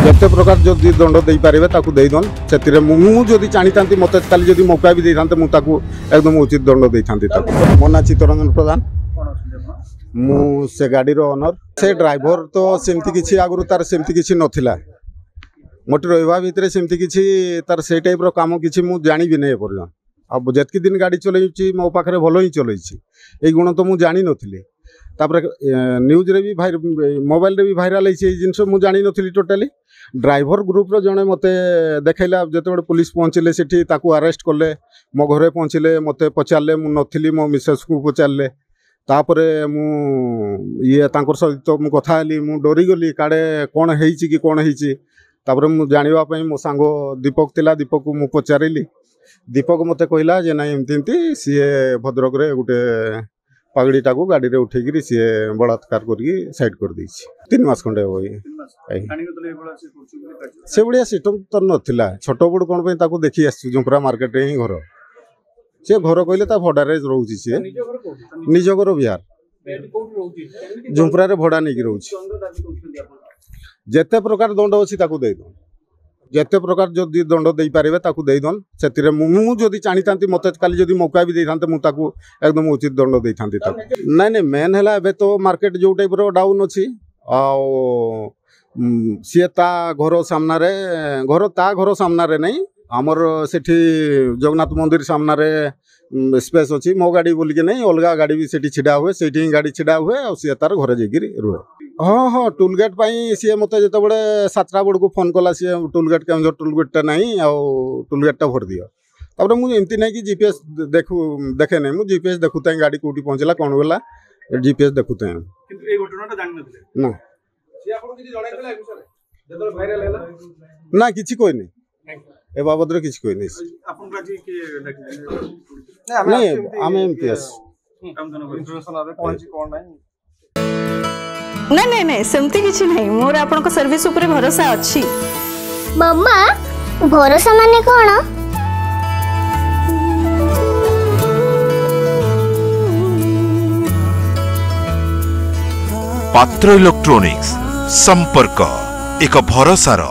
जिते प्रकार जदि दंड दे पारे ताकू देदन से मुझे चाहती था मत खाली जब मौका भी देता मुझे एकदम उचित दंड दे था। मो ना चित्तरंजन प्रधान से गाड़ी ओनर से ड्राइवर तो सेमती किसी आगु तार सेमती किसी नथिला मोटे रहा भितर सेमती किसी तार से टाइप काम किसी मुझे जानी भी नहीं एपर्यंत अब जितकी दिन गाड़ी चलई मो पाखे भल ही चलई ये गुण तो मुझे जानी नी तापर न्यूज रे भी मोबाइल रे भी भाइराल होती जिनस मुझे जानी नी टोटाली ड्राइवर ग्रुप रो जने मते देखैला जते पुलिस पहुँचले सेठी ताकू अरेस्ट कले मो घरे पहुँचले मते पचारे मु नथिली मो मिसेस को पचारे तापर मु ये तांकर सहित मु कथा हली मु डरी गली काड़े कौन होईची कि कौन होईची तापर मु जानिबा पई मो सांग दीपक तिला दीपक को मु पचारिली दीपक मते कहला जे ना एमती सी भद्रक रे गुटे पगड़ीटा को गाड़ी रे उठेगी सी बलात्कार करके साइड कर दी 3 मास खंडे हो से भाया सिस्टम तो नाला छोट बड़ कौन पर देखी आसुपरा मार्केट ही घर सी घर कहले भड़ारे रोचे सी निज घर बिहार झुंपरा भड़ा नहीं रोचे जिते प्रकार दंड अच्छी दे दो जिते प्रकार जदि दंड दे पारे ताकू देदन से मुझे चाहती था मत खाली जब मौका भी देता मुझे एकदम उचित दंड दे था। नहीं मेन है तो मार्केट जो टाइप डाउन अच्छी सी ता घर सामने घर ता घर सामने नहीं आमर सेठी जगन्नाथ मंदिर सामने स्पेस अच्छी मो गाड़ी बोलिके नहीं अलग गाड़ी भी सेठी छिड़ा हुए से गाड़ी छिड़ा हुए और सी तार घर जाकि रुहे हाँ हाँ टोल गेट सी मत जो बड़े 7टा बेड़ को फोन कला सी टोल गेट के टोल गेटा नहीं टोल गेटा भर दियो तापर मुझे एमती नहीं कि जीपीएस देखे नहीं मुझे जीपीएस देखुता गाड़ी कौटी पहुँचला कौन गला जीपीएस देखुता ना ना किसी कोई नहीं ए बाबद रे किसी कोई नहीं नहीं आम एमपीएस नहीं नहीं सेमती किछि नहीं मोर आपन को सर्विस ऊपर भरोसा अछि। मम्मा भरोसा माने कोन पात्र इलेक्ट्रॉनिक्स संपर्क एक भरोसार।